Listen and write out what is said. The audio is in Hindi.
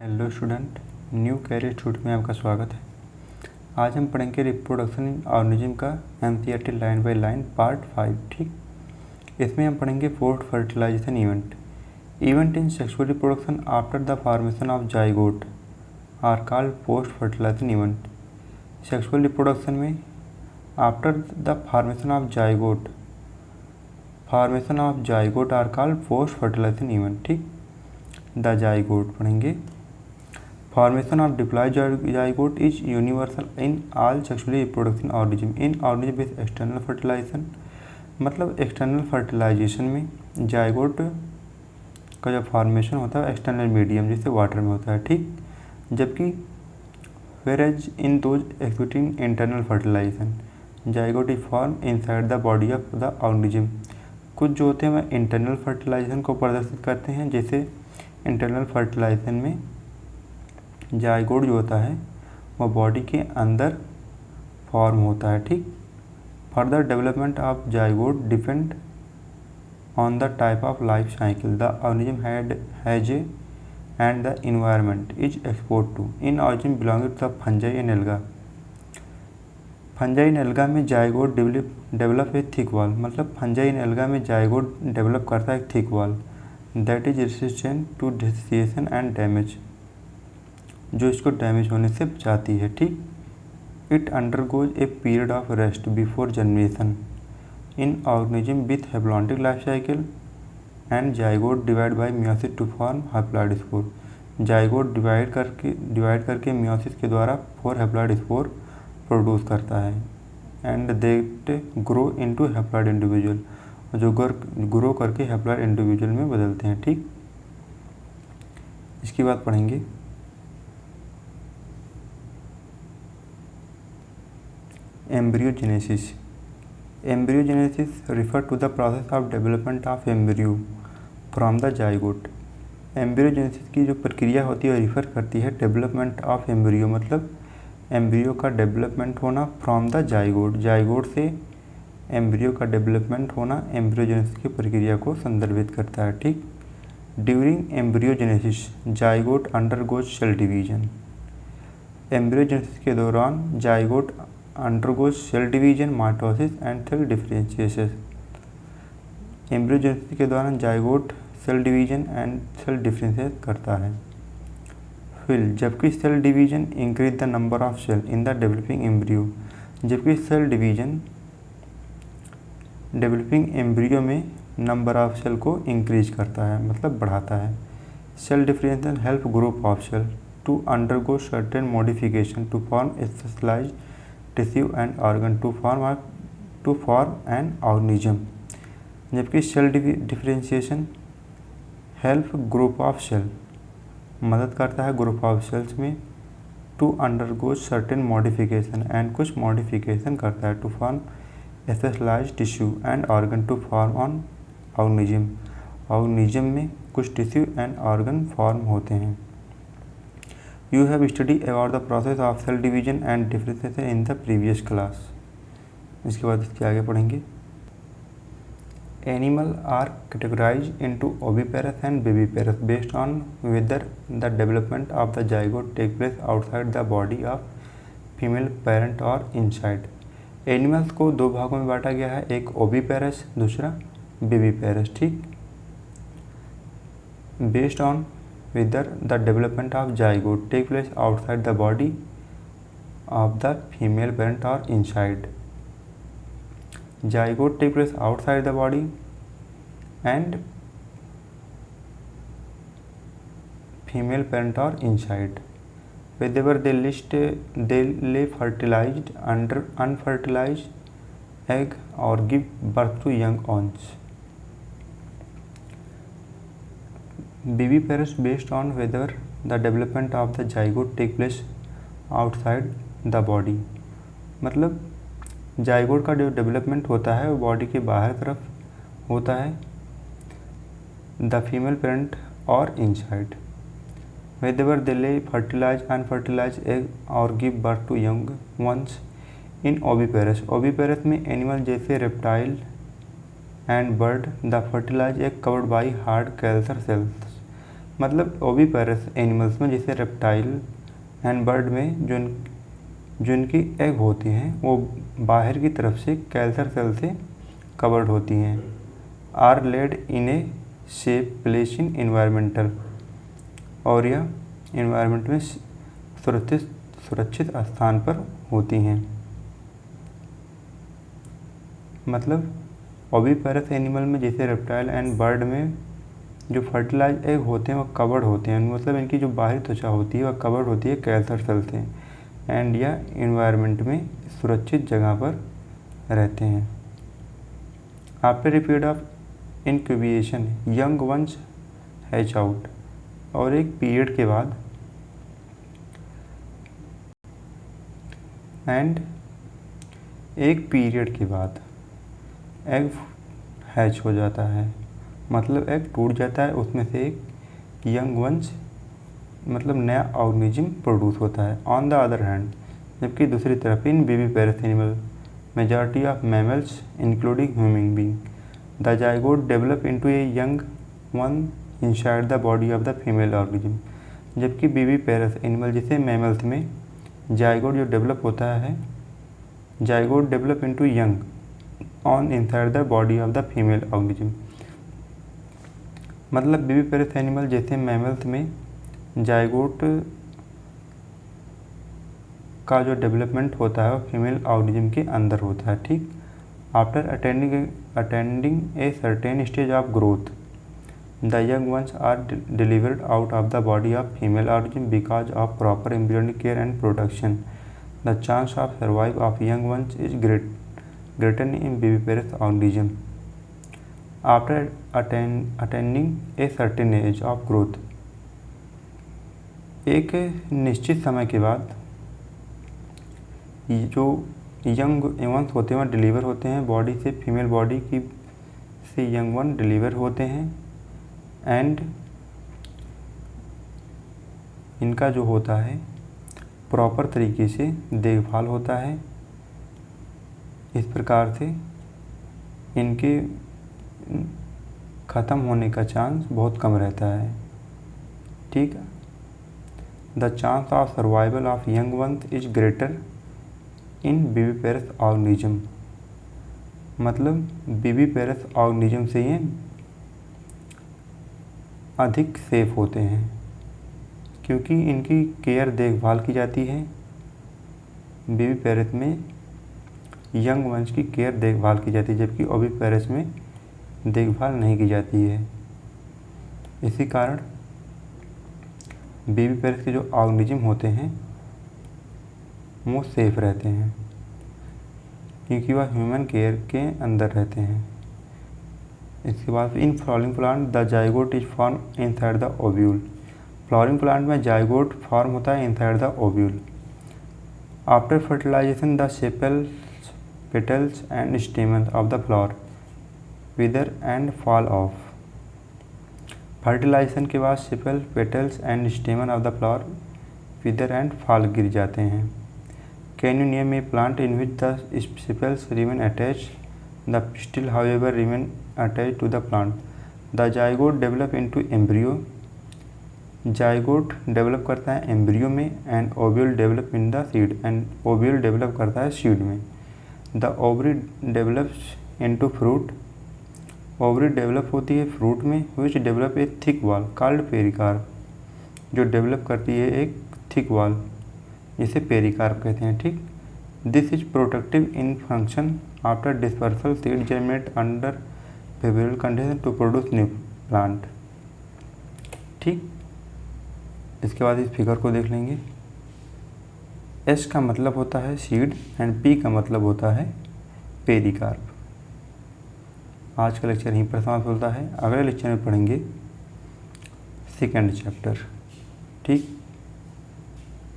Hello student, new career student में आपका स्वागत है। आज हम पढ़ेंगे रिप्रोडक्शन इन ऑर्गेनिज्म का NCERT line by line part 5। ठीक, इसमें हम पढ़ेंगे post fertilisation event in sexual reproduction after the formation of zygote are called post fertilisation event. Sexual reproduction में after the formation of zygote are called post fertilisation event. ठीक, द जाइगोट पढ़ेंगे। Formation of diploid zygote is universal in all sexually reproducing organism. In organism with external fertilization, मतलब एक्सटर्नल फर्टिलाइजेशन में जाइगोट का जब फॉर्मेशन होता है एक्सटर्नल मीडियम जैसे वाटर में होता है। ठीक, जबकि whereas in those executing internal fertilization, zygote is form inside the body of the organism. कुछ जो होते हैं वह इंटरनल फर्टिलाइजेशन को प्रदर्शित करते हैं, जैसे इंटरनल फर्टिलाइजेशन में जाइगोट जो होता है वह बॉडी के अंदर फॉर्म होता है। ठीक, further development of zygote depend on the type of life cycle the organism has and the environment is expose to. In organism belonging to the fungi and algae. Fungi and algae में zygote develop a thick wall, मतलब फंजाई एंड एल्गा में जाइगोट डेवलप करता है एक thick wall that is resistant to desiccation and damage, जो इसको डैमेज होने से बचाती है। ठीक, it undergoes A period of rest before generation in organism with haplontic life cycle and zygote divide by meiosis to form haploid spore. Zygote divide करके मियोसिस के द्वारा 4 हैप्लॉइड स्पोर प्रोड्यूस करता है and that grow into haploid individual, जो ग्रो करके हैप्लॉइड इंडिविजुअल में बदलते हैं। ठीक, इसके बाद पढ़ेंगे embryogenesis. Embryogenesis refer to the process of development of embryo from the zygote. Embryogenesis की जो प्रक्रिया होती है रिफ़र करती है डेवलपमेंट ऑफ एम्ब्रियो, मतलब एम्ब्रियो का डेवलपमेंट होना फ्रॉम द जाइगोट। जाइगोट से एम्ब्रियो का डेवलपमेंट होना एम्ब्रियोजेनेसिस की प्रक्रिया को संदर्भित करता है। ठीक, during embryogenesis zygote undergoes cell division. Embryogenesis के दौरान zygote undergoes cell division, mitosis and cell differentiation. Embryogenesis के दौरान zygote cell division and cell differentiate करता है। फिर जबकि cell division increase the number of cell in the developing embryo, जबकि सेल डिवीजन डेवलपिंग एम्ब्रियो में नंबर ऑफ सेल को इंक्रीज करता है, मतलब बढ़ाता है। Cell differentiation help group of cell to undergo certain modification to form specialised tissue and organ to form an organism, जबकि cell differentiation help group of cell मदद करता है ग्रुप ऑफ सेल्स में to undergo certain modification and कुछ मॉडिफिकेशन करता है to form specialised tissue and organ to form an organism. Organism में कुछ टिश्यू एंड ऑर्गन फॉर्म होते हैं। You have studied about the process of cell division and differentiation in the previous class। इसके बाद इसके आगे पढ़ेंगे। Animal are categorized into oviparous and viviparous based on whether the development of the zygote take place outside the body of female parent or inside। Animals को 2 भागों में बांटा गया है, एक oviparous दूसरा viviparous। ठीक, based on whether the development of zygote take place outside the body of the female parent or inside। Zygote take place outside the body and female parent or inside wherever they lay fertilized under unfertilized egg or give birth to young ones। Viviparous based on whether the development of the zygote take place outside the body, मतलब जाइगोट का जो डेवलपमेंट होता है वो बॉडी के बाहर तरफ होता है, द फीमेल पेरेंट और inside. wherever they lay fertilized unfertilized egg or give birth to young ones in oviparous। oviparous में एनिमल जैसे reptile and bird the fertilise egg covered by hard calcareous shells. मतलब ओविपेरस एनिमल्स में जैसे रेप्टाइल एंड बर्ड में जो इनकी एग होती हैं वो बाहर की तरफ से कैल्सर सेल से कवर्ड होती हैं, are led in a shape place in environmental, और यह इन्वायरमेंट में सुरक्षित स्थान पर होती हैं। मतलब ओविपेरस एनिमल में जैसे रेप्टाइल एंड बर्ड में जो फर्टिलाइज एग होते हैं वो कवर्ड होते हैं, मतलब इनकी जो बाहरी त्वचा होती है वह कवर्ड होती है कैल्सर सेल से, एंड यह इन्वायरमेंट में सुरक्षित जगह पर रहते हैं। After a period of incubation young ones hatch out, और एक पीरियड के बाद एग हैच हो जाता है, मतलब एग टूट जाता है, उसमें से एक यंग वंस मतलब नया ऑर्गेनिज्म प्रोड्यूस होता है। ऑन द अदर हैंड, जबकि दूसरी तरफ in viviparous animal majority of mammals including human being the zygote develop into a young one inside the body of the female organism, जबकि विविपेरस एनिमल जैसे मैमल्स में जाइगोट जो डेवलप होता है, zygote develop into young one inside the body of the female organism. मतलब विविपेरस एनिमल जैसे मैमल्स में जाइगोट का जो डेवलपमेंट होता है वो फीमेल ऑर्गेनिज्म के अंदर होता है। ठीक, after attending a certain stage of growth the young ones are delivered out of the body of female organism because of proper embryonic care and protection. The chance of survive of young ones is greater in viviparous organism. After attaining a certain age of growth, एक निश्चित समय के बाद जो यंग वंस होते हैं वह डिलीवर होते हैं बॉडी से, फीमेल बॉडी की से यंग वन डिलीवर होते हैं, एंड इनका जो होता है प्रॉपर तरीके से देखभाल होता है। इस प्रकार से इनके ख़त्म होने का चांस बहुत कम रहता है। ठीक है, the chance of survival of young ones is greater in viviparous organism, मतलब विविपेरस ऑर्गेनिज्म से ये अधिक सेफ होते हैं क्योंकि इनकी केयर देखभाल की जाती है। विविपेरस में यंग वंश की केयर देखभाल की जाती है, जबकि ओविपेरस में देखभाल नहीं की जाती है। इसी कारण विविपेरस के जो ऑर्गेनिज्म होते हैं वो सेफ रहते हैं क्योंकि वह ह्यूमन केयर के अंदर रहते हैं। इसके बाद in flowering plant the zygote is form inside the ovule. Flowering plant में जाइगोट फॉर्म होता है inside the ovule. After fertilization the sepals petals and stamens of the flower wither and fall off। Fertilisation के बाद sepal, petals and stamen of the flower wither and fall गिर जाते हैं। Can you name a plant in which the sepals remain attach the pistil however remain attach to the plant. The zygote develop into embryo. Zygote develop करता है एम्ब्रियो में, and ovule develop in the seed, and ovule develop करता है सीड में। The ovary develops into fruit. Ovary develop होती है फ्रूट में, which develop a thick wall called pericarp, जो डेवलप करती है एक थिक वॉल जिसे पेरिकार्प कहते हैं। ठीक, this is protective in function after dispersal seed germinate under favourable condition to produce new plant. ठीक, इसके बाद इस फिगर को देख लेंगे। एस का मतलब होता है सीड एंड पी का मतलब होता है पेरिकार्प। आज का लेक्चर यहीं पर समाप्त होता है। अगले लेक्चर में पढ़ेंगे सेकेंड चैप्टर। ठीक।